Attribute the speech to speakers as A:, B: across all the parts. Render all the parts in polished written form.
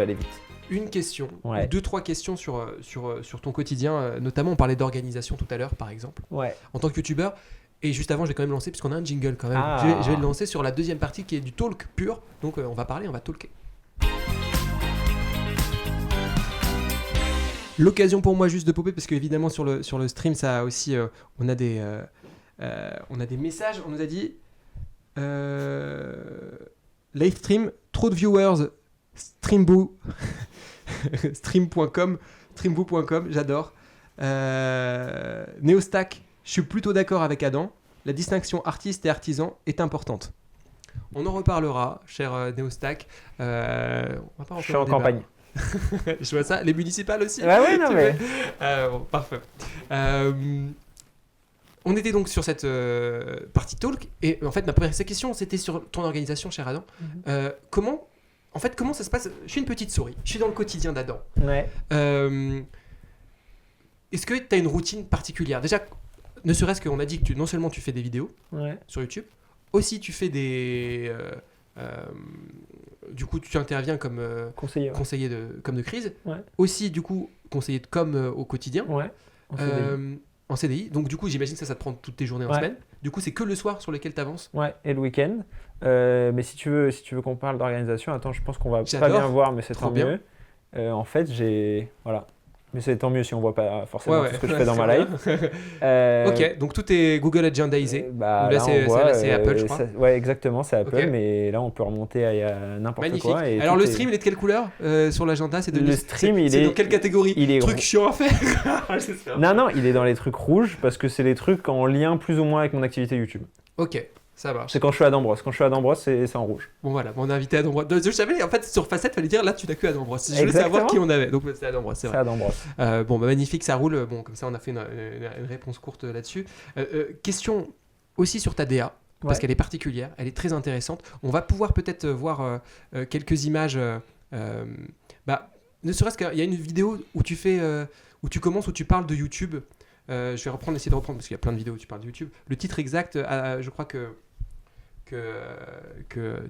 A: vais aller vite.
B: Une question,
A: Ouais.
B: ou 2-3 questions sur ton quotidien. Notamment, on parlait d'organisation tout à l'heure, par exemple.
A: Ouais.
B: En tant que youtubeur, et juste avant, je vais quand même lancer, puisqu'on a un jingle quand même.
A: Ah.
B: Je vais le lancer sur la deuxième partie qui est du talk pur. Donc, on va parler, on va talker. L'occasion pour moi juste de popper, parce qu'évidemment, sur le stream, ça a aussi, on a des messages. On nous a dit live stream, trop de viewers, streamboo. streamboo.com, j'adore. Neostack, je suis plutôt d'accord avec Adam. La distinction artiste et artisan est importante. On en reparlera, cher Neostack. On va pas
A: Je suis en campagne.
B: Je vois ça. Les municipales aussi.
A: Ouais, non, mais.
B: Bon, parfait. On était donc sur cette partie talk. Et en fait, ma première question, c'était sur ton organisation, cher Adam. Comment ça se passe? Je suis une petite souris. Je suis dans le quotidien d'Adam.
A: Ouais.
B: Est-ce que tu as une routine particulière? Déjà, ne serait-ce qu'on a dit que non seulement tu fais des vidéos sur YouTube, aussi tu fais des... du coup, tu interviens comme conseiller de crise. Ouais. Aussi, du coup, conseiller de com au quotidien.
A: Ouais.
B: En CDI. Donc, du coup, j'imagine que ça te prend toutes tes journées en semaine. Du coup, c'est que le soir sur lequel tu avances.
A: Ouais, et le week-end. Mais si tu veux qu'on parle d'organisation, attends, je pense qu'on va pas bien voir, mais c'est tant mieux. En fait, voilà. Mais c'est tant mieux si on voit pas forcément tout ce que je fais dans ma live.
B: Ok, donc tout est Google Agendaisé. Là, c'est Apple, je crois.
A: Ouais, exactement, c'est Apple, mais là, on peut remonter à n'importe
B: Magnifique.
A: quoi. Et
B: alors, le stream, il est de quelle couleur sur l'agenda?
A: Le stream,
B: c'est dans quelle catégorie?
A: Il est
B: truc chiant à faire.
A: Non, il est dans les trucs rouges parce que c'est les trucs en lien plus ou moins avec mon activité YouTube.
B: Ok. Ça marche.
A: C'est quand je suis à Dambros. Quand je suis à Dambros, c'est en rouge.
B: Bon voilà, on a invité à Dambros. Je savais, en fait, sur Facette, il fallait dire là, tu n'as que à Dambros. Je voulais savoir qui on avait. Donc c'est à Dambros, c'est vrai.
A: C'est à Dambros.
B: Bon, magnifique, ça roule. Bon, comme ça, on a fait une réponse courte là-dessus. Question aussi sur ta DA, parce qu'elle est particulière, elle est très intéressante. On va pouvoir peut-être voir quelques images. Ne serait-ce qu'il y a une vidéo où tu fais, où tu commences, où tu parles de YouTube. Je vais essayer de reprendre, parce qu'il y a plein de vidéos où tu parles de YouTube. Le titre exact, je crois que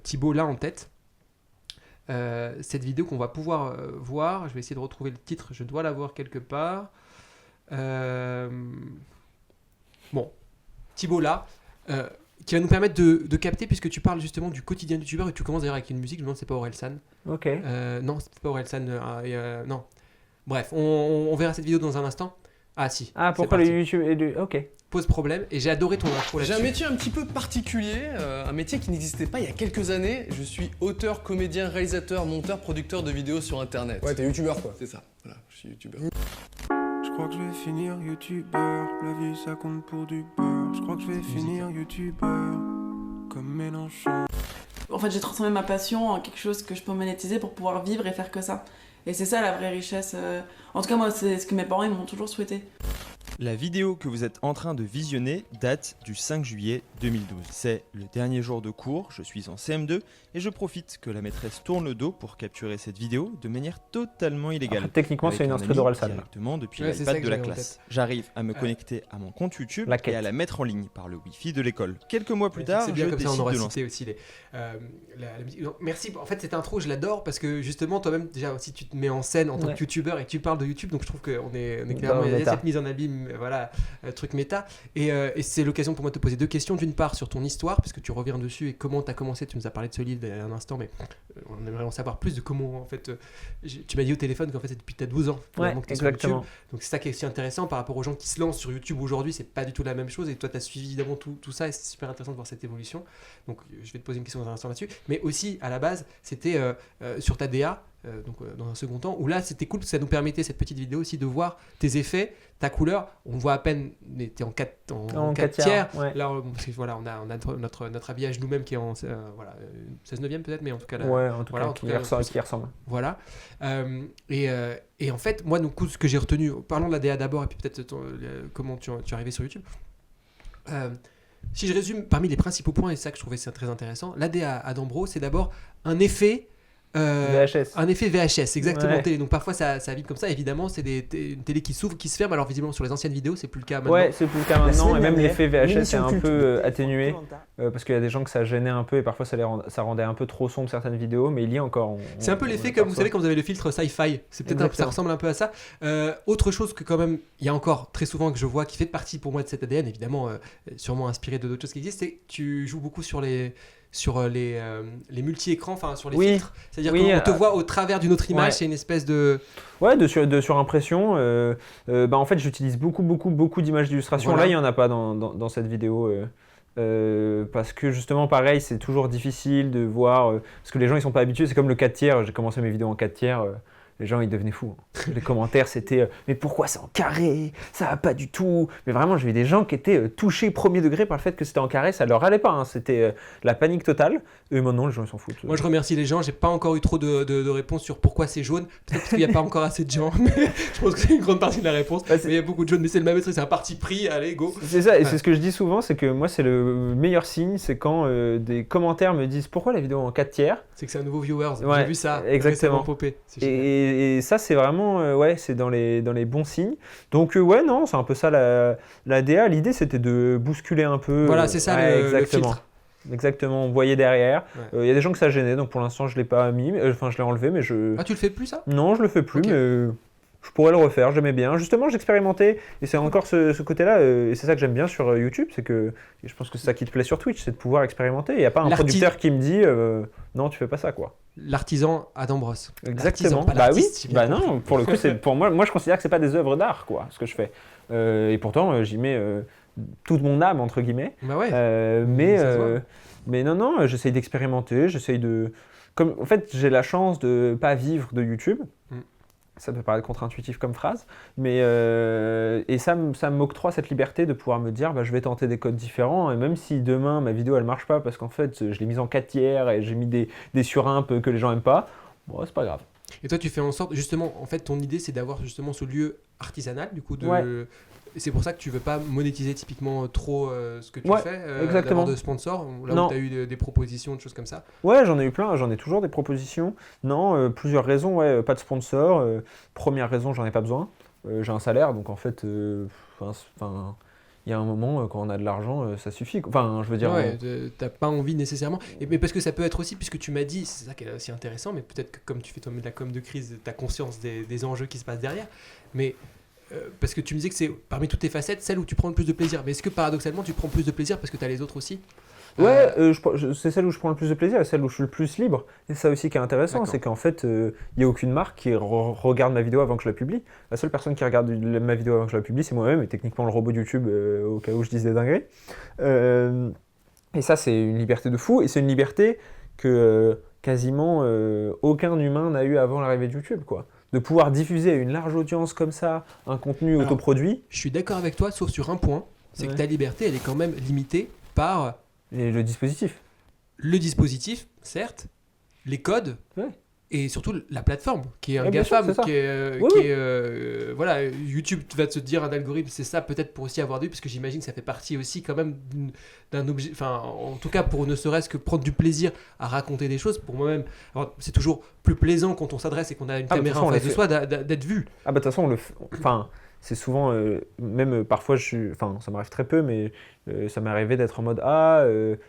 B: Thibaut l'a en tête. Cette vidéo qu'on va pouvoir voir, je vais essayer de retrouver le titre, je dois l'avoir quelque part. Bon, Thibaut là, qui va nous permettre de capter, puisque tu parles justement du quotidien du youtubeur et tu commences d'ailleurs avec une musique, je me demande si c'est pas Orelsan.
A: Ok.
B: Non, c'est pas Orelsan. Non. Bref, on verra cette vidéo dans un instant. Ah si.
A: Ah, pourquoi le YouTube est du... Ok.
B: Pose problème, et j'ai adoré ton intro là-dessus.
C: J'ai un métier un petit peu particulier, un métier qui n'existait pas il y a quelques années. Je suis auteur, comédien, réalisateur, monteur, producteur de vidéos sur internet.
D: Ouais, t'es youtubeur quoi.
C: C'est ça, voilà, je suis youtubeur.
E: Je crois que je vais finir youtubeur, la vie ça compte pour du beurre. Je crois que je vais finir youtubeur, comme Mélenchon.
F: En fait, j'ai transformé ma passion en quelque chose que je peux monétiser pour pouvoir vivre et faire que ça. Et c'est ça la vraie richesse. En tout cas, moi, c'est ce que mes parents ils m'ont toujours souhaité.
G: La vidéo que vous êtes en train de visionner date du 5 juillet 2012. C'est le dernier jour de cours, je suis en CM2 et je profite que la maîtresse tourne le dos pour capturer cette vidéo de manière totalement illégale.
A: Alors, techniquement, c'est une instru d'Orelsan.
G: Directement depuis l'iPad de la classe. J'arrive à me connecter à mon compte YouTube et à la mettre en ligne par le Wi-Fi de l'école. Quelques mois plus tard,
B: c'est bien
G: je
B: comme
G: décide
B: ça, on aura
G: de
B: cité aussi la musique. Donc, merci. En fait, cette intro, je l'adore parce que justement, toi-même, déjà, si tu te mets en scène en tant que youtubeur et que tu parles de YouTube, donc je trouve qu'on est clairement il y a cette mise en abîme, voilà. Truc méta, et c'est l'occasion pour moi de te poser deux questions. D'une part sur ton histoire, puisque tu reviens dessus, et comment tu as commencé. Tu nous as parlé de ce livre il y a un instant, mais on aimerait en savoir plus de comment, en fait, tu m'as dit au téléphone qu'en fait c'est depuis que tu as 12 ans que tu es sur YouTube. Donc c'est ça qui est aussi intéressant par rapport aux gens qui se lancent sur YouTube aujourd'hui. C'est pas du tout la même chose, et toi tu as suivi évidemment tout ça, et c'est super intéressant de voir cette évolution. Donc je vais te poser une question dans un instant là-dessus, mais aussi à la base c'était sur ta DA. Donc dans un second temps, où là c'était cool parce que ça nous permettait, cette petite vidéo aussi, de voir tes effets, ta couleur. On voit à peine, t'es en 4 tiers. Ouais. Là, parce que, voilà, on a notre habillage nous-mêmes qui est en 16/9 peut-être, mais en tout cas là,
A: qui ressemble.
B: Voilà. Et en fait, moi, donc, ce que j'ai retenu, parlons de la DA d'abord, et puis peut-être comment tu es arrivé sur YouTube. Si je résume, parmi les principaux points, et ça que je trouvais très intéressant, la DA à Dambros, c'est d'abord un effet
A: VHS.
B: Un effet VHS, exactement.
A: Ouais.
B: Télé. Donc parfois ça vite comme ça. Évidemment, c'est une télé qui s'ouvre, qui se ferme. Alors visiblement sur les anciennes vidéos, c'est plus le cas maintenant.
A: Ouais, c'est plus le cas maintenant. Et même l'effet VHS est
D: l'émission
A: un
D: culte
A: peu
D: de
A: atténué
D: Koh-Lanta.
A: parce qu'il y a des gens que ça gênait un peu et parfois ça rendait un peu trop sombre certaines vidéos. Mais il y a encore.
B: C'est un peu l'effet comme vous savez quand vous avez le filtre sci-fi. C'est peut-être ça ressemble un peu à ça. Autre chose que quand même, il y a encore très souvent que je vois qui fait partie pour moi de cet ADN, évidemment, sûrement inspiré de d'autres choses qui existent, c'est que tu joues beaucoup sur les multi-écrans, enfin sur les filtres. C'est-à-dire qu'on te voit au travers d'une autre image, c'est une espèce de...
A: Ouais, de surimpression. En fait, j'utilise beaucoup d'images d'illustration.
B: Voilà.
A: Là, il n'y en a pas dans cette vidéo. Parce que justement, pareil, c'est toujours difficile de voir. Parce que les gens, ils sont pas habitués. C'est comme le 4 tiers. J'ai commencé mes vidéos en 4 tiers. Les gens, ils devenaient fous. Les commentaires, c'était mais pourquoi c'est en carré? Ça va pas du tout. Mais vraiment, j'ai vu des gens qui étaient touchés premier degré par le fait que c'était en carré. Ça leur allait pas. Hein. C'était la panique totale. Et maintenant, les gens, ils s'en foutent.
B: Moi, je remercie les gens. J'ai pas encore eu trop de réponses sur pourquoi c'est jaune. Peut-être parce qu'il n'y a pas encore assez de gens. Mais je pense que c'est une grande partie de la réponse. Mais il y a beaucoup de jaunes. Mais c'est le même truc. C'est un parti pris. Allez, go.
A: C'est ça. Et c'est ce que je dis souvent. C'est que moi, c'est le meilleur signe. C'est quand des commentaires me disent pourquoi la vidéo en 4 tiers.
B: C'est que c'est un nouveau viewer.
A: Ouais,
B: j'ai vu ça.
A: exactement.
B: Popé.
A: Et ça, c'est vraiment, c'est dans les bons signes. Donc, non, c'est un peu ça la DA. L'idée, c'était de bousculer un peu.
B: Voilà, c'est ça le filtre.
A: Exactement, on voyait derrière. Il y a des gens que ça gênait, donc pour l'instant, je ne l'ai pas mis. Enfin, je l'ai enlevé, mais je...
B: Ah, tu le fais plus, ça?
A: Non, je le fais plus,
B: okay.
A: Mais je pourrais le refaire, j'aimais bien. Justement, j'expérimentais, et c'est encore ce côté-là, et c'est ça que j'aime bien sur YouTube, c'est que, je pense que c'est ça qui te plaît sur Twitch, c'est de pouvoir expérimenter. Il n'y a pas un producteur qui me dit, non, tu fais pas ça, quoi.
B: L'artisan Adam Brosse.
A: Exactement.
B: Pas
A: oui. Non, pour le coup, c'est pour moi je considère que c'est pas des œuvres d'art, quoi, ce que je fais. Et pourtant, j'y mets toute mon âme entre guillemets.
B: Bah ouais.
A: Mais non, j'essaye d'expérimenter, en fait, j'ai la chance de pas vivre de YouTube. Ça peut paraître contre-intuitif comme phrase, mais et ça m'octroie cette liberté de pouvoir me dire je vais tenter des codes différents, et même si demain ma vidéo elle marche pas parce qu'en fait je l'ai mise en 4 tiers et j'ai mis des surimpes que les gens aiment pas, bon, c'est pas grave.
B: Et toi tu fais en sorte, justement, en fait ton idée c'est d'avoir justement ce lieu artisanal du coup c'est pour ça que tu veux pas monétiser typiquement trop ce que tu fais, d'avoir de sponsors, là où tu as eu des propositions, des choses comme ça. Ouais,
A: j'en ai eu plein, j'en ai toujours des propositions. Non, plusieurs raisons, pas de sponsors. Première raison, j'en ai pas besoin. J'ai un salaire, donc en fait, il y a un moment, quand on a de l'argent, ça suffit. Enfin, je veux dire...
B: t'as pas envie nécessairement. Mais parce que ça peut être aussi, puisque tu m'as dit, c'est ça qui est aussi intéressant, mais peut-être que comme tu fais toi-même de la com de crise, t'as conscience des enjeux qui se passent derrière. Mais... parce que tu me disais que c'est parmi toutes tes facettes celle où tu prends le plus de plaisir. Mais est-ce que paradoxalement tu prends plus de plaisir parce que tu as les autres aussi?
A: C'est celle où je prends le plus de plaisir et celle où je suis le plus libre. Et c'est ça aussi qui est intéressant, c'est qu'en fait, il n'y a aucune marque qui regarde ma vidéo avant que je la publie. La seule personne qui regarde ma vidéo avant que je la publie, c'est moi-même, et techniquement le robot de YouTube, au cas où je dise des dingueries. Et ça, c'est une liberté de fou, et c'est une liberté que quasiment aucun humain n'a eu avant l'arrivée de YouTube, quoi. De pouvoir diffuser à une large audience comme ça un contenu autoproduit.
B: Je suis d'accord avec toi, sauf sur un point, c'est que ta liberté, elle est quand même limitée par...
A: Et le dispositif.
B: Le dispositif, certes, les codes, et surtout la plateforme, qui est un GAFAM, voilà, YouTube va te dire un algorithme, c'est ça peut-être pour aussi avoir vu, parce que j'imagine que ça fait partie aussi quand même d'un objet, enfin en tout cas pour ne serait-ce que prendre du plaisir à raconter des choses, pour moi-même, alors, c'est toujours plus plaisant quand on s'adresse et qu'on a une caméra en face de soi d'être vu.
A: Ah bah de toute façon, c'est souvent, même parfois, ça m'arrive très peu, mais ça m'est arrivé d'être en mode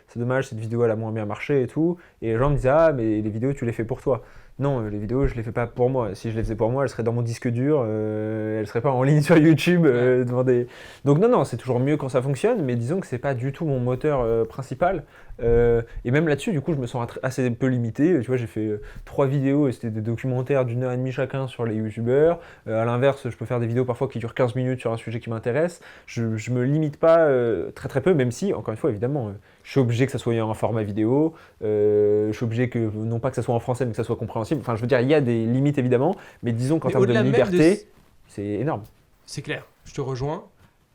A: c'est dommage, cette vidéo elle a moins bien marché et tout. Et les gens me disent mais les vidéos tu les fais pour toi. Non, les vidéos je les fais pas pour moi. Si je les faisais pour moi, elles seraient dans mon disque dur, elles seraient pas en ligne sur YouTube devant des. Donc non, c'est toujours mieux quand ça fonctionne, mais disons que c'est pas du tout mon moteur principal. Et même là-dessus, du coup, je me sens assez peu limité. Tu vois, j'ai fait 3 vidéos et c'était des documentaires d'1h30 chacun sur les youtubeurs. À l'inverse, je peux faire des vidéos parfois qui durent 15 minutes sur un sujet qui m'intéresse. Je me limite pas très peu, même si, encore une fois, évidemment, je suis obligé que ça soit en format vidéo. Je suis obligé que, non pas que ça soit en français, mais que ça soit compréhensible. Enfin, je veux dire, il y a des limites évidemment, mais disons qu'en termes de liberté, c'est énorme.
B: C'est clair, je te rejoins.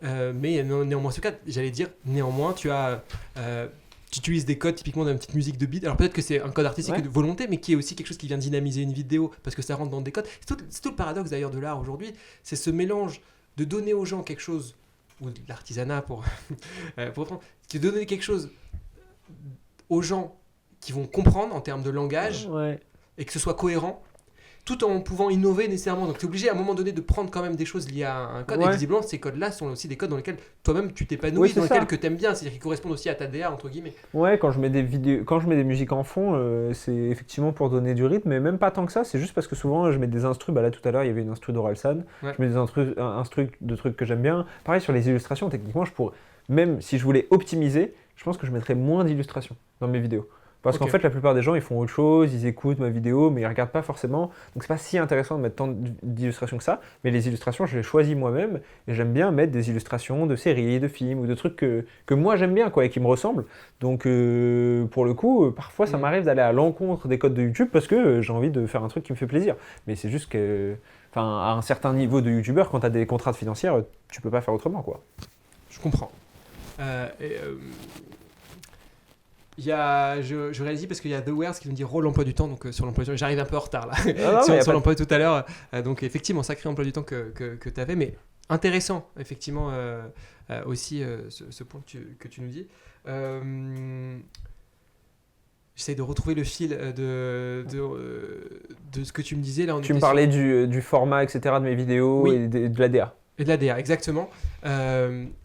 B: Mais néanmoins, ce cas, j'allais dire, néanmoins, tu utilises des codes typiquement d'une petite musique de beat. Alors peut-être que c'est un code artistique de volonté, mais qui est aussi quelque chose qui vient dynamiser une vidéo parce que ça rentre dans des codes. C'est tout le paradoxe d'ailleurs de l'art aujourd'hui, c'est ce mélange de donner aux gens quelque chose, ou de l'artisanat pour reprendre, de donner quelque chose aux gens qui vont comprendre en termes de langage, et que ce soit cohérent, tout en pouvant innover nécessairement. Donc tu es obligé à un moment donné de prendre quand même des choses liées à un code. Et visiblement, ces codes-là sont aussi des codes dans lesquels toi-même tu t'épanouis, dans lesquels que tu aimes bien, c'est-à-dire qu'ils correspondent aussi à ta DA, entre guillemets.
A: Ouais, quand je mets des vidéos, quand je mets des musiques en fond, c'est effectivement pour donner du rythme, mais même pas tant que ça, c'est juste parce que souvent je mets des instrus, là tout à l'heure il y avait une instru d'Orelsan, je mets des instrus de trucs que j'aime bien. Pareil sur les illustrations, techniquement, même si je voulais optimiser, je pense que je mettrais moins d'illustrations dans mes vidéos. Parce qu'en fait, la plupart des gens, ils font autre chose, ils écoutent ma vidéo, mais ils regardent pas forcément. Donc c'est pas si intéressant de mettre tant d'illustrations que ça. Mais les illustrations, je les choisis moi-même. Et j'aime bien mettre des illustrations de séries, de films ou de trucs que moi j'aime bien et qui me ressemblent. Donc pour le coup, parfois ça m'arrive d'aller à l'encontre des codes de YouTube parce que j'ai envie de faire un truc qui me fait plaisir. Mais c'est juste que, à un certain niveau de youtubeur, quand tu as des contraintes financières, tu peux pas faire autrement, quoi.
B: Je comprends. Je réalise parce qu'il y a The Wares qui nous dit rôle emploi du temps, donc sur l'emploi du temps, j'arrive un peu en retard là, sur l'emploi tout à l'heure, donc effectivement sacré emploi du temps que tu avais, mais intéressant effectivement aussi ce point que tu nous dis. J'essaie de retrouver le fil de ce que tu me disais là.
A: Tu me parlais du format, etc. de mes vidéos et de la DA.
B: Et de l'ADA, exactement.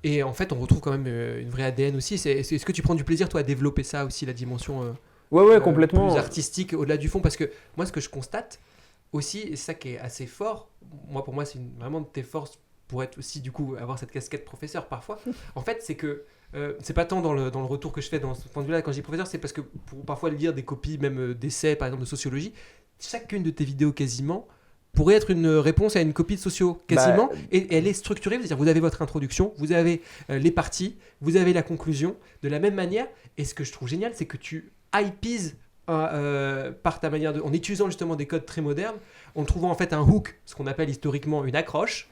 B: Et en fait, on retrouve quand même une vraie ADN aussi. Est-ce que tu prends du plaisir, toi, à développer ça aussi, la dimension
A: complètement.
B: plus artistique au-delà du fond? Parce que moi, ce que je constate aussi, et c'est ça qui est assez fort, pour moi, c'est vraiment de tes forces pour être aussi, du coup, avoir cette casquette professeur parfois. En fait, c'est que c'est pas tant dans le retour que je fais dans ce point de vue-là, quand je dis professeur, c'est parce que pour parfois lire des copies, même d'essais, par exemple, de sociologie, chacune de tes vidéos quasiment pourrait être une réponse à une copie de socio quasiment, et elle est structurée, c'est-à-dire vous avez votre introduction, vous avez les parties, vous avez la conclusion, de la même manière, et ce que je trouve génial, c'est que tu hypises par ta manière en utilisant justement des codes très modernes, en trouvant en fait un hook, ce qu'on appelle historiquement une accroche,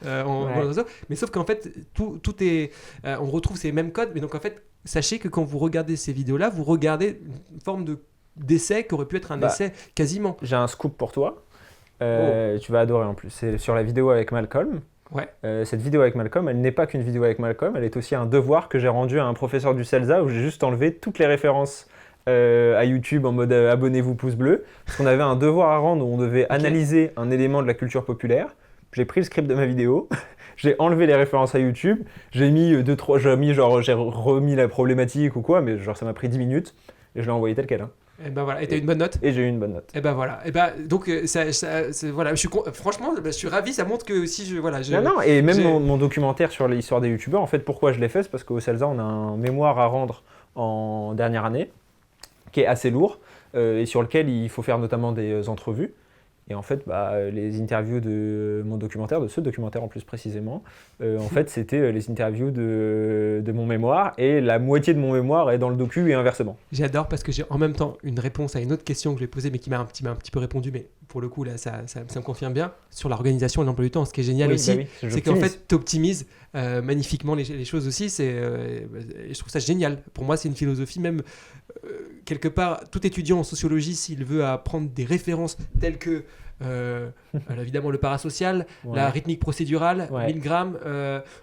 B: mais sauf qu'en fait, tout est, on retrouve ces mêmes codes, mais donc en fait, sachez que quand vous regardez ces vidéos-là, vous regardez une forme d'essai qui aurait pu être un essai quasiment.
A: J'ai un scoop pour toi. Tu vas adorer en plus. C'est sur la vidéo avec Malcolm. Cette vidéo avec Malcolm, elle n'est pas qu'une vidéo avec Malcolm, elle est aussi un devoir que j'ai rendu à un professeur du CELSA où j'ai juste enlevé toutes les références à YouTube en mode abonnez-vous pouce bleu. Parce qu'on avait un devoir à rendre où on devait analyser un élément de la culture populaire. J'ai pris le script de ma vidéo, j'ai enlevé les références à YouTube, j'ai remis la problématique ou quoi, mais genre ça m'a pris 10 minutes et je l'ai envoyé tel quel.
B: Et ben voilà, et t'as eu une bonne note?
A: Et j'ai eu une bonne note.
B: Et ben voilà, et ben donc voilà, franchement, je suis ravi, ça montre que si
A: Non, et même mon documentaire sur l'histoire des youtubeurs, en fait, pourquoi je l'ai fait, c'est parce qu'au CELSA, on a un mémoire à rendre en dernière année, qui est assez lourd, et sur lequel il faut faire notamment des entrevues. Et en fait, les interviews de mon documentaire, de ce documentaire en plus précisément, en fait, c'était les interviews de mon mémoire, et la moitié de mon mémoire est dans le docu et inversement.
B: J'adore parce que j'ai en même temps une réponse à une autre question que je vais poser, mais qui m'a un petit peu répondu, mais pour le coup, là, ça me confirme bien, sur l'organisation et l'emploi du temps. Ce qui est génial aussi, c'est qu'en fait, tu optimises magnifiquement les choses aussi. Je trouve ça génial. Pour moi, c'est une philosophie, même quelque part, tout étudiant en sociologie, s'il veut apprendre des références telles que évidemment le parasocial, la rythmique procédurale, Milgram.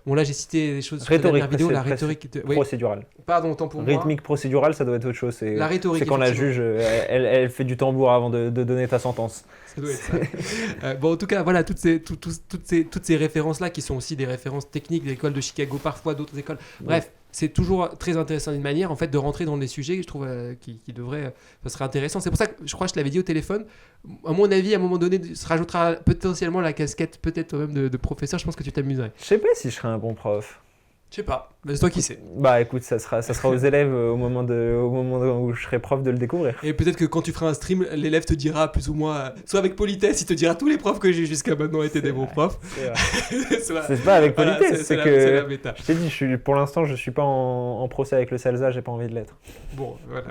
B: Bon là j'ai cité des choses sur la dernière vidéo, la rhétorique
A: procédurale.
B: Pardon, autant pour moi.
A: Rythmique procédurale, ça doit être autre chose.
B: La rhétorique.
A: C'est quand la juge, elle fait du tambour avant de donner ta sentence.
B: Ça doit être ça. Bon en tout cas voilà toutes ces références là qui sont aussi des références techniques de l'école de Chicago, parfois d'autres écoles. Bref. C'est toujours très intéressant d'une manière en fait de rentrer dans des sujets que je trouve qui devraient, ça serait intéressant. C'est pour ça que je crois que je te l'avais dit au téléphone. À mon avis, à un moment donné, se rajoutera potentiellement la casquette peut-être toi-même de professeur. Je pense que tu t'amuserais.
A: Je sais pas si je serais un bon prof.
B: Je sais pas, mais c'est toi qui sais.
A: Écoute, ça sera aux élèves au moment où je serai prof de le découvrir.
B: Et peut-être que quand tu feras un stream, l'élève te dira plus ou moins, soit avec politesse, il te dira tous les profs que j'ai jusqu'à maintenant étaient des bons profs.
A: C'est pas avec politesse, c'est que
B: c'est la méta.
A: Je t'ai dit, pour l'instant, je suis pas en procès avec le CELSA, j'ai pas envie de l'être.
B: Bon, voilà.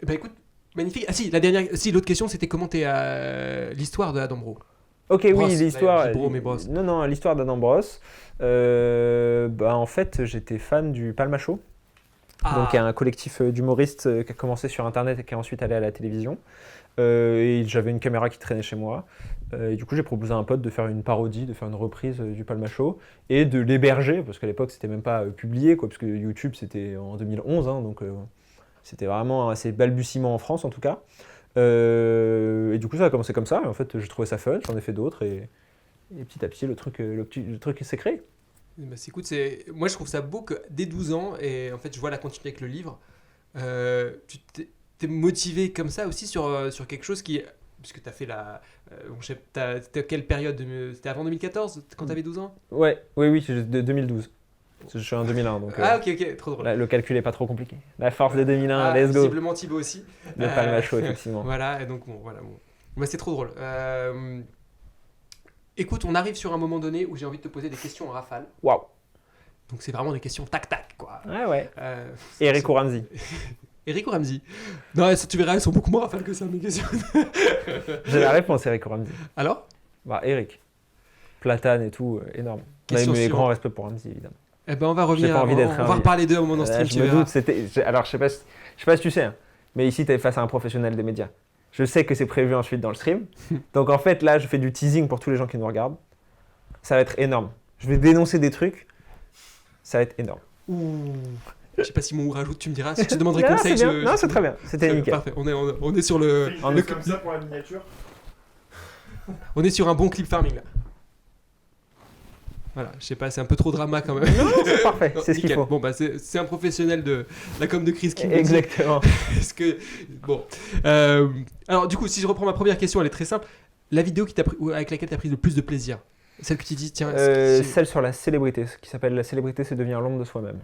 B: Écoute, magnifique. Ah si, l'autre question, c'était comment t'es l'histoire de Adam Bro.
A: Ok,
B: Brosse,
A: oui, l'histoire.
B: Non,
A: l'histoire d'Adam Brosse. En fait, j'étais fan du Palma Show. Donc, il y a un collectif d'humoristes qui a commencé sur Internet et qui est ensuite allé à la télévision. Et j'avais une caméra qui traînait chez moi. Et du coup, j'ai proposé à un pote de faire une parodie, de faire une reprise du Palma Show et de l'héberger, parce qu'à l'époque, c'était même pas publié, parce que YouTube, c'était en 2011. Donc, C'était vraiment assez balbutiement en France en tout cas. Et du coup ça a commencé comme ça, et en fait j'ai trouvé ça fun, j'en ai fait d'autres et petit à petit le truc s'est créé.
B: Bah, écoute, moi je trouve ça beau que dès 12 ans, et en fait je vois la continuité avec le livre, tu t'es motivé comme ça aussi sur quelque chose qui... Puisque tu as fait t'as quelle période C'était avant 2014 quand tu avais 12 ans?
A: Oui, de 2012. Je suis en 2001 donc
B: ok, trop drôle.
A: là, le calcul est pas trop compliqué. La force des 2001, let's go.
B: Visiblement Thibaut aussi.
A: Le palmacho effectivement.
B: Voilà, et donc bon. Bah, c'est trop drôle. Écoute, on arrive sur un moment donné où j'ai envie de te poser des questions en rafale.
A: Waouh.
B: Donc c'est vraiment des questions tac-tac, quoi.
A: Ouais. Eric ou Ramsey?
B: Eric ou Ramsey? Non, tu verras, elles sont beaucoup moins rafales que ça, mes questions.
A: J'ai la réponse, Eric ou Ramsey.
B: Alors?
A: Bah, Eric. Platane et tout, énorme. Mais grand respect pour Ramsey, évidemment.
B: Eh ben, on va revenir.
A: On
B: va reparler d'eux à un moment dans le stream,
A: je me doute, alors, je sais pas si tu sais, hein, mais ici, tu es face à un professionnel des médias. Je sais que c'est prévu ensuite dans le stream. Donc, en fait, là, je fais du teasing pour tous les gens qui nous regardent. Ça va être énorme. Je vais dénoncer des trucs. Ça va être énorme.
B: Je sais pas si mon rajoute, tu me diras. Si tu demanderais conseil,
A: Non, c'est très bien. C'était nickel.
B: Parfait. On est sur le.
G: On est comme ça pour la miniature.
B: On est sur un bon clip farming là. Voilà, je sais pas, c'est un peu trop drama quand même.
A: Non, c'est parfait, c'est ce qu'il faut.
B: Bon, bah, c'est un professionnel de la com de Chris qui me dit.
A: Exactement.
B: Est-ce que. Bon. Alors, du coup, si je reprends ma première question, elle est très simple. La vidéo avec laquelle tu as pris le plus de plaisir? Celle que tu dis, tiens.
A: Celle sur la célébrité, qui s'appelle La célébrité, c'est devenir l'ombre de soi-même.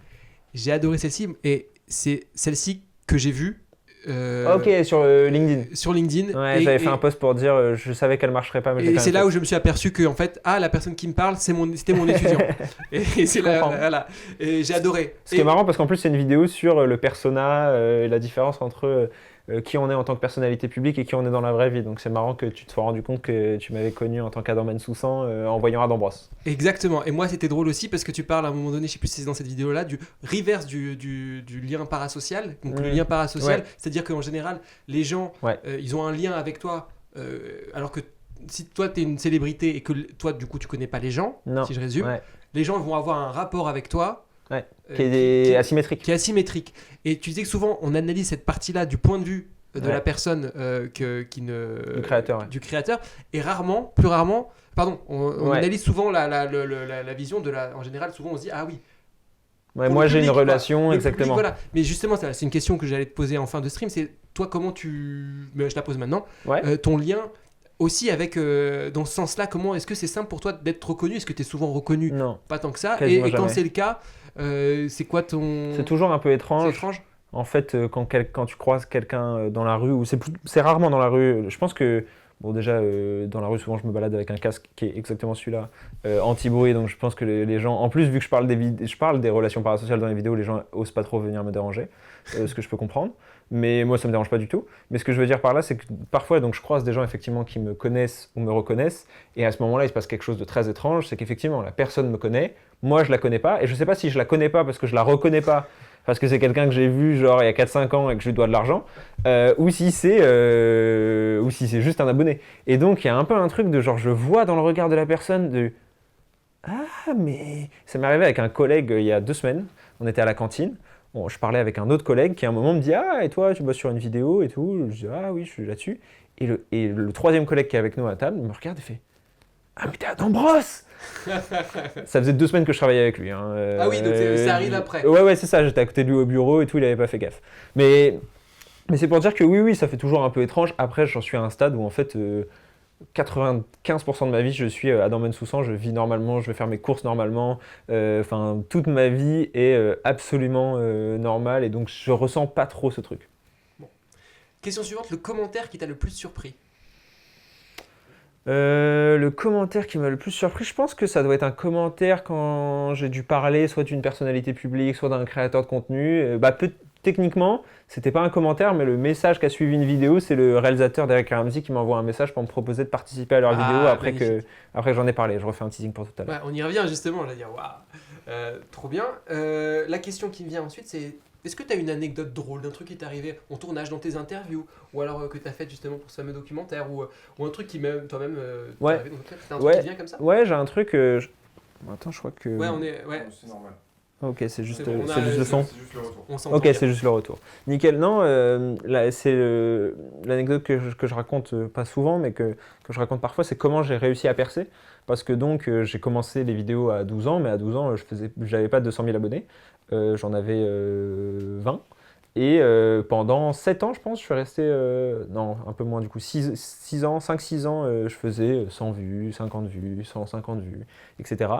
B: J'ai adoré celle-ci, et c'est celle-ci que j'ai vue.
A: Ok, sur LinkedIn.
B: Sur LinkedIn.
A: Ouais, j'avais fait un post pour dire je savais qu'elle marcherait pas, mais
B: et c'est là où je me suis aperçu que en fait, la personne qui me parle, c'était mon étudiant. et c'est là, voilà. Et j'ai adoré.
A: Ce qui est marrant parce qu'en plus c'est une vidéo sur le persona et la différence entre qui on est en tant que personnalité publique et qui on est dans la vraie vie. Donc c'est marrant que tu te sois rendu compte que tu m'avais connu en tant qu'Adam Bensoussan en voyant Adam Brosse.
B: Exactement. Et moi c'était drôle aussi parce que tu parles à un moment donné, je sais plus si c'est dans cette vidéo-là, du reverse du lien parasocial. Donc le lien parasocial, c'est-à-dire qu'en général, les gens, ils ont un lien avec toi, alors que si toi tu es une célébrité et que toi du coup tu connais pas les gens, si je résume, les gens vont avoir un rapport avec toi.
A: Qui est asymétrique.
B: Qui est asymétrique. Et tu disais que souvent on analyse cette partie-là du point de vue de la personne du créateur, et plus rarement, on analyse souvent la vision de en général, souvent on se dit ah oui.
A: Moi j'ai une relation, exactement.
B: Public, voilà. Mais justement, c'est une question que j'allais te poser en fin de stream, c'est toi comment je la pose maintenant, ton lien aussi avec, dans ce sens-là, comment est-ce que c'est simple pour toi d'être reconnu? Est-ce que tu es souvent reconnu?
A: Non.
B: Pas tant que ça. Et quand c'est le cas, c'est quoi ton...
A: C'est toujours un peu étrange.
B: C'est étrange.
A: En fait, quand tu croises quelqu'un dans la rue, ou c'est rarement dans la rue, je pense que, bon déjà, dans la rue, souvent je me balade avec un casque qui est exactement celui-là, anti-bruit, donc je pense que les gens, en plus vu que je parle des relations parasociales dans les vidéos, les gens osent pas trop venir me déranger, ce que je peux comprendre. Mais moi, ça me dérange pas du tout. Mais ce que je veux dire par là, c'est que parfois, donc, je croise des gens effectivement qui me connaissent ou me reconnaissent, et à ce moment-là, il se passe quelque chose de très étrange, c'est qu'effectivement, la personne me connaît, moi, je la connais pas, et je sais pas si je la connais pas parce que je la reconnais pas, parce que c'est quelqu'un que j'ai vu genre il y a 4-5 ans et que je lui dois de l'argent, ou si c'est juste un abonné. Et donc, il y a un peu un truc de genre, je vois dans le regard de la personne de « Ah, mais… » Ça m'est arrivé avec un collègue il y a 2 semaines, on était à la cantine. Bon, je parlais avec un autre collègue qui à un moment me dit « Ah, et toi, tu bosses sur une vidéo et tout ?» Je dis « Ah oui, je suis là-dessus. » Et le troisième collègue qui est avec nous à la table me regarde et fait « Ah, mais t'es Adam Brosse !» Ça faisait 2 semaines que je travaillais avec lui.
B: Ah oui, donc ça arrive après.
A: Ouais, c'est ça. J'étais à côté de lui au bureau et tout, il avait pas fait gaffe. Mais c'est pour dire que oui, ça fait toujours un peu étrange. Après, j'en suis à un stade où en fait… 95% de ma vie, je suis Adam Bensoussan, je vis normalement, je vais faire mes courses normalement, toute ma vie est absolument normale et donc je ressens pas trop ce truc.
B: Bon. Question suivante, le commentaire qui t'a le plus surpris?
A: Le commentaire qui m'a le plus surpris, je pense que ça doit être un commentaire quand j'ai dû parler soit d'une personnalité publique, soit d'un créateur de contenu. Techniquement, c'était pas un commentaire, mais le message qui a suivi une vidéo, c'est le réalisateur d'Eric et Ramsey qui m'envoie un message pour me proposer de participer à leur vidéo après que j'en ai parlé. Je refais un teasing pour tout à l'heure.
B: On y revient justement, je vais dire waouh, trop bien. La question qui me vient ensuite, c'est est-ce que tu as une anecdote drôle d'un truc qui t'est arrivé en tournage dans tes interviews, ou alors que tu as fait justement pour ce fameux documentaire, ou un truc qui même toi-même t'est arrivé dans le truc? T'as un truc qui vient comme ça?
A: Ouais, j'ai un truc. Attends, je crois que.
B: Ouais, on est. Ouais.
G: C'est normal.
A: Ok, c'est juste,
B: bon,
A: c'est juste le son.
D: C'est juste le retour.
B: On s'entend
A: Ok,
B: bien.
A: c'est juste le retour. Nickel. Non, là, c'est l'anecdote que je raconte pas souvent, mais que je raconte parfois, c'est comment j'ai réussi à percer. Parce que donc, j'ai commencé les vidéos à 12 ans, mais à 12 ans, j'avais pas 200 000 abonnés. J'en avais 20. Et pendant 7 ans, je pense, je suis resté, non, un peu moins du coup, 5-6 ans, je faisais 100 vues, 50 vues, 150 vues, etc.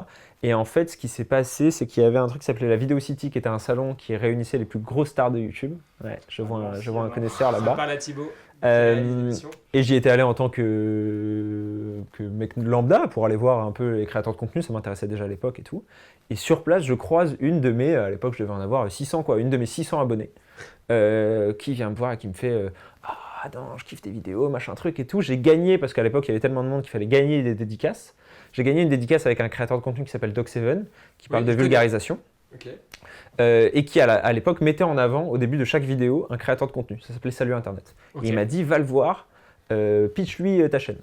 A: Et en fait, ce qui s'est passé, c'est qu'il y avait un truc qui s'appelait la Video City, qui était un salon qui réunissait les plus grosses stars de YouTube. Ouais, je vois un connaisseur là-bas.
B: Par là, Thibaut.
A: Et j'y étais allé en tant que mec lambda pour aller voir un peu les créateurs de contenu, ça m'intéressait déjà à l'époque et tout. Et sur place, je croise une de mes, à l'époque je devais en avoir 600 quoi, une de mes 600 abonnés, qui vient me voir et qui me fait ah non, je kiffe tes vidéos, machin truc et tout. J'ai gagné, parce qu'à l'époque il y avait tellement de monde qu'il fallait gagner des dédicaces. J'ai gagné une dédicace avec un créateur de contenu qui s'appelle Doc7, qui parle de vulgarisation.
B: Ok.
A: Et qui à l'époque mettait en avant au début de chaque vidéo un créateur de contenu. Ça s'appelait Salut Internet.
B: Ok.
A: Et il m'a dit va le voir, pitch-lui ta chaîne.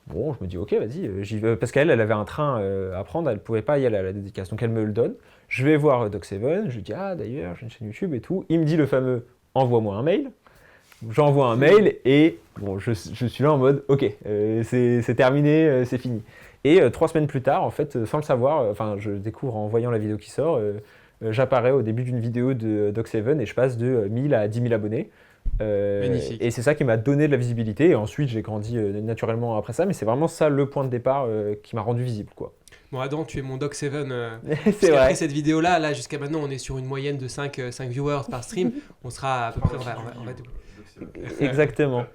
A: Bon, je me dis ok, vas-y, j'y vais. Parce qu'elle avait un train à prendre, elle ne pouvait pas y aller à la dédicace. Donc elle me le donne. Je vais voir Doc7, je lui dis ah d'ailleurs j'ai une chaîne YouTube et tout. Il me dit le fameux envoie-moi un mail. J'envoie un mail et bon, je suis là en mode ok, c'est terminé, c'est fini. Et 3 semaines plus tard, en fait, sans le savoir, enfin je découvre en voyant la vidéo qui sort, j'apparais au début d'une vidéo de Doc7 et je passe de 1000 à 10 000 abonnés.
B: Magnifique.
A: Et c'est ça qui m'a donné de la visibilité. Et ensuite, j'ai grandi naturellement après ça. Mais c'est vraiment ça le point de départ qui m'a rendu visible, quoi.
B: Bon, Adam, tu es mon Doc7.
A: C'est vrai.
B: Après cette vidéo-là, là, jusqu'à maintenant, on est sur une moyenne de 5 viewers par stream. On sera à peu près. On va
A: Exactement.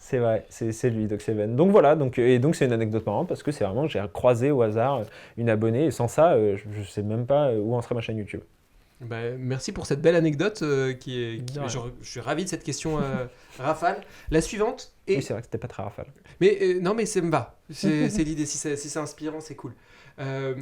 A: C'est vrai, c'est lui, Doc7. Donc voilà, et donc c'est une anecdote marrante parce que c'est vraiment, j'ai croisé au hasard une abonnée et sans ça, je ne sais même pas où en serait ma chaîne YouTube.
B: Bah, merci pour cette belle anecdote je suis ravi de cette question rafale. La suivante est...
A: Oui, c'est vrai que c'était pas très rafale.
B: Mais non, mais ça me va. C'est l'idée. Si c'est inspirant, c'est cool. Un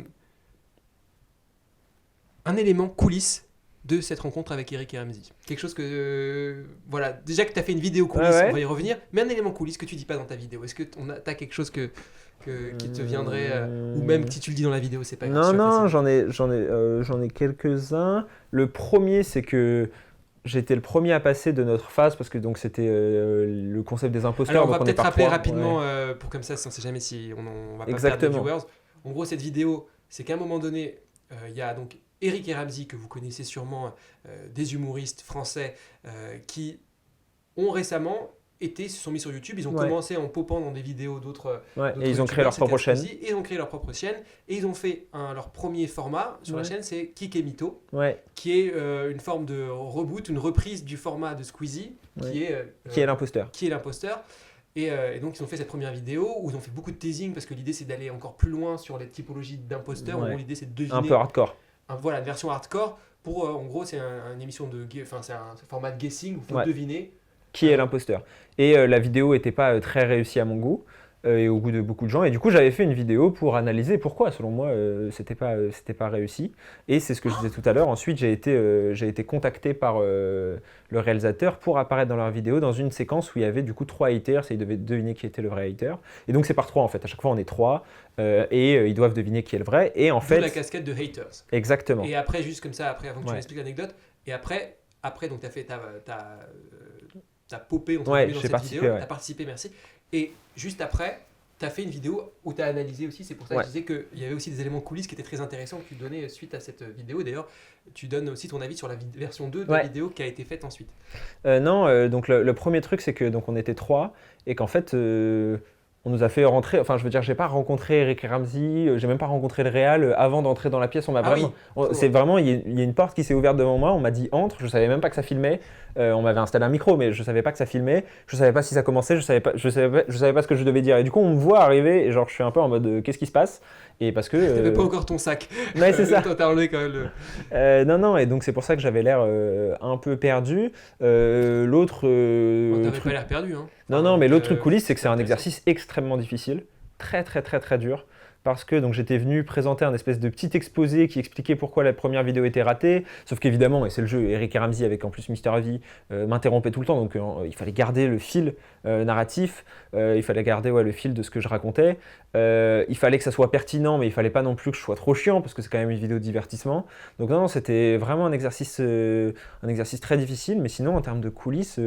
B: élément coulisses de cette rencontre avec Eric et Ramzy. Quelque chose que... voilà, déjà que tu as fait une vidéo coulisses,
A: ouais.
B: on va y revenir, mais un élément coulisses que tu dis pas dans ta vidéo. Est-ce que tu as quelque chose qui te viendrait, ou même si tu le dis dans la vidéo, c'est pas grave.
A: Non, j'en ai quelques-uns. Le premier, c'est que j'étais le premier à passer de notre phase parce que donc c'était le concept des imposteurs.
B: Alors on va peut-être rappeler rapidement,
A: ouais.
B: pour comme ça, on sait jamais si on va pas
A: Exactement.
B: perdre des viewers. En gros, cette vidéo, c'est qu'à un moment donné, il y a donc Eric et Ramzy, que vous connaissez sûrement, des humoristes français qui ont récemment se sont mis sur YouTube. Ils ont commencé en popant dans des vidéos d'autres.
A: Et ils ont créé leur propre chaîne.
B: Ils ont créé leur propre chaîne et ils ont fait leur premier format sur la chaîne, c'est Kik et Mytho, qui est une forme de reboot, une reprise du format de Squeezie, qui est l'imposteur. Et donc ils ont fait cette première vidéo où ils ont fait beaucoup de teasing parce que l'idée c'est d'aller encore plus loin sur les typologies d'imposteurs. En gros, l'idée c'est de deviner.
A: Un peu hardcore.
B: Voilà, une version hardcore pour, en gros, c'est une émission c'est un format de guessing où il faut deviner
A: qui est l'imposteur. Et la vidéo n'était pas très réussie à mon goût et au goût de beaucoup de gens. Et du coup, j'avais fait une vidéo pour analyser pourquoi, selon moi, c'était pas réussi. Et c'est ce que je disais tout à l'heure. Ensuite, j'ai été contacté par le réalisateur pour apparaître dans leur vidéo dans une séquence où il y avait du coup 3 haters et ils devaient deviner qui était le vrai hater. Et donc, c'est par 3 en fait. À chaque fois, on est 3 et ils doivent deviner qui est le vrai. Et en fait,
B: la casquette de haters.
A: Exactement.
B: Et après, juste comme ça, avant que tu m'expliques l'anecdote, et après donc tu as fait t'as popé dans cette vidéo, t'as participé, merci. Et juste après, t'as fait une vidéo où t'as analysé aussi, c'est pour ça que je disais qu'il y avait aussi des éléments coulisses qui étaient très intéressants que tu donnais suite à cette vidéo. D'ailleurs, tu donnes aussi ton avis sur la version 2 de la vidéo qui a été faite ensuite.
A: Donc le premier truc, c'est que donc on était 3 et qu'en fait... on nous a fait rentrer, enfin je veux dire, j'ai pas rencontré Eric et Ramzy, j'ai même pas rencontré le réal avant d'entrer dans la pièce. On m'a c'est vraiment, il y a une porte qui s'est ouverte devant moi, on m'a dit entre, je savais même pas que ça filmait, on m'avait installé un micro, mais je savais pas que ça filmait, je savais pas si ça commençait, je savais pas ce que je devais dire. Et du coup, on me voit arriver et genre je suis un peu en mode qu'est-ce qui se passe? Et parce que
B: t'avais pas encore ton sac.
A: Ouais, c'est ça.
B: T'as enlevé quand même
A: non, et donc c'est pour ça que j'avais l'air un peu perdu. L'autre.
B: T'avais pas l'air perdu, hein.
A: Non, mais l'autre truc coulisse, c'est que c'est un exercice extrêmement difficile, très dur, parce que donc j'étais venu présenter un espèce de petit exposé qui expliquait pourquoi la première vidéo était ratée, sauf qu'évidemment, et c'est le jeu, Eric et Ramsey avec en plus Mister V m'interrompait tout le temps, donc il fallait garder le fil narratif, il fallait garder le fil de ce que je racontais, il fallait que ça soit pertinent, mais il fallait pas non plus que je sois trop chiant, parce que c'est quand même une vidéo de divertissement. Donc non, c'était vraiment un exercice très difficile, mais sinon en termes de coulisses,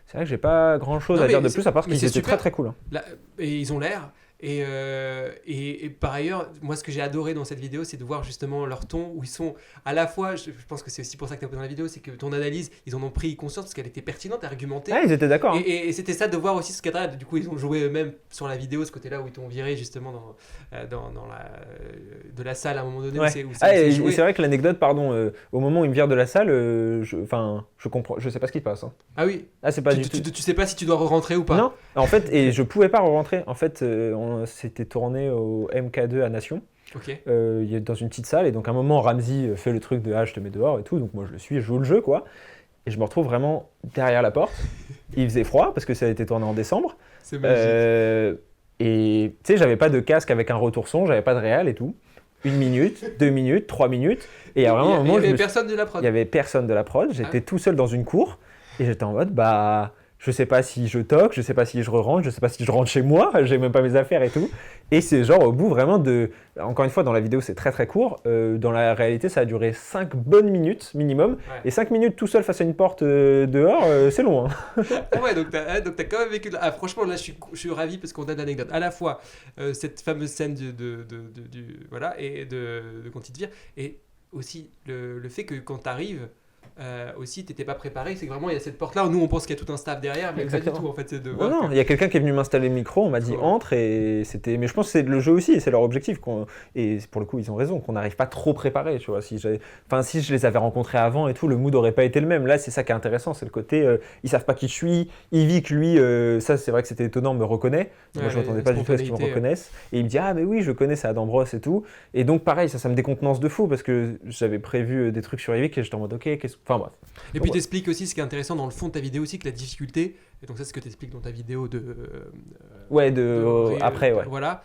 A: c'est vrai que j'ai pas grand chose à dire de plus, à part qu'ils étaient très très cool. Hein.
B: Et ils ont l'air. Et par ailleurs, moi ce que j'ai adoré dans cette vidéo, c'est de voir justement leur ton, où ils sont à la fois, je pense que c'est aussi pour ça que tu as posé dans la vidéo, c'est que ton analyse, ils en ont pris conscience parce qu'elle était pertinente, argumentée.
A: Ah, ils étaient d'accord. Hein.
B: Et c'était ça de voir aussi ce cadre-là. Du coup, ils ont joué eux-mêmes sur la vidéo, ce côté-là où ils t'ont viré justement de la salle à un moment donné.
A: Ouais. Et c'est vrai que l'anecdote, pardon, au moment où ils me virent de la salle, je comprends, je sais pas ce qui se passe. Hein.
B: Ah oui.
A: Ah, c'est pas
B: tu sais pas si tu dois rentrer ou pas.
A: Non, en fait, et je pouvais pas rentrer. En fait, c'était tourné au MK2 à Nation.
B: Ok.
A: Il est dans une petite salle, et donc à un moment, Ramsey fait le truc de je te mets dehors et tout. Donc moi, je le suis, je joue le jeu, quoi. Et je me retrouve vraiment derrière la porte. Il faisait froid parce que ça a été tourné en décembre.
B: C'est magique.
A: Et tu sais, j'avais pas de casque avec un retour son, j'avais pas de réal et tout. 1 minute, 2 minutes, 3 minutes. Et il y a vraiment un moment.
B: Il y avait personne de la prod.
A: Il y avait personne de la prod. J'étais tout seul dans une cour. Et j'étais en mode, je sais pas si je toque, je sais pas si je rentre, je sais pas si je rentre chez moi, j'ai même pas mes affaires et tout. Et c'est genre au bout vraiment de... Encore une fois, dans la vidéo, c'est très très court. Dans la réalité, ça a duré 5 bonnes minutes minimum. Ouais. Et 5 minutes tout seul face à une porte dehors, c'est long. Hein.
B: Ouais, donc t'as quand même vécu... franchement, là, je suis ravi parce qu'on a d'anecdotes. À la fois, cette fameuse scène voilà, et de quand il te vire. Et aussi le fait que quand t'arrives... aussi t'étais pas préparé, c'est que vraiment il y a cette porte là, nous on pense qu'il y a tout un staff derrière, mais pas du tout en fait. C'est de voir
A: non, il y a quelqu'un qui est venu m'installer le micro, on m'a dit entre, et c'était, mais je pense que c'est le jeu aussi, c'est leur objectif, et pour le coup ils ont raison, qu'on n'arrive pas trop préparé, tu vois. Si je les avais rencontrés avant et tout, le mood aurait pas été le même. Là c'est ça qui est intéressant, c'est le côté ils savent pas qui je suis, Yvick lui, ça c'est vrai que c'était étonnant, me reconnaît, moi je m'attendais pas du tout à ce qu'ils me reconnaissent, et il me dit mais oui je connais, c'est Adam Bros et tout, et donc pareil ça me décontenance de fou parce que j'avais prévu des trucs sur Yvick et j'étais en mode ok, enfin bref.
B: Et puis t'expliques aussi ce qui est intéressant dans le fond de ta vidéo aussi, que la difficulté, et donc ça c'est ce que t'expliques dans ta vidéo
A: après,
B: voilà,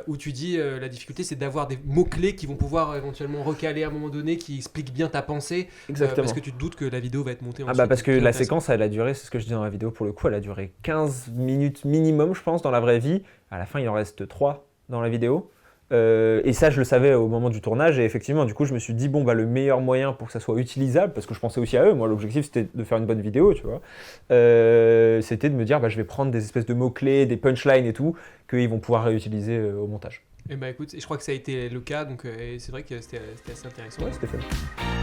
B: où tu dis la difficulté c'est d'avoir des mots-clés qui vont pouvoir éventuellement recaler à un moment donné, qui expliquent bien ta pensée.
A: Exactement.
B: Parce que tu te doutes que la vidéo va être montée ensuite.
A: Parce que la séquence elle a duré, c'est ce que je dis dans la vidéo pour le coup, elle a duré 15 minutes minimum je pense dans la vraie vie. À la fin il en reste 3 dans la vidéo. Et ça je le savais au moment du tournage, et effectivement du coup je me suis dit le meilleur moyen pour que ça soit utilisable, parce que je pensais aussi à eux, moi l'objectif c'était de faire une bonne vidéo, tu vois, c'était de me dire je vais prendre des espèces de mots-clés, des punchlines et tout, qu'ils vont pouvoir réutiliser au montage.
B: Et écoute, je crois que ça a été le cas, donc c'est vrai que c'était assez intéressant.
A: Ouais, c'était fait.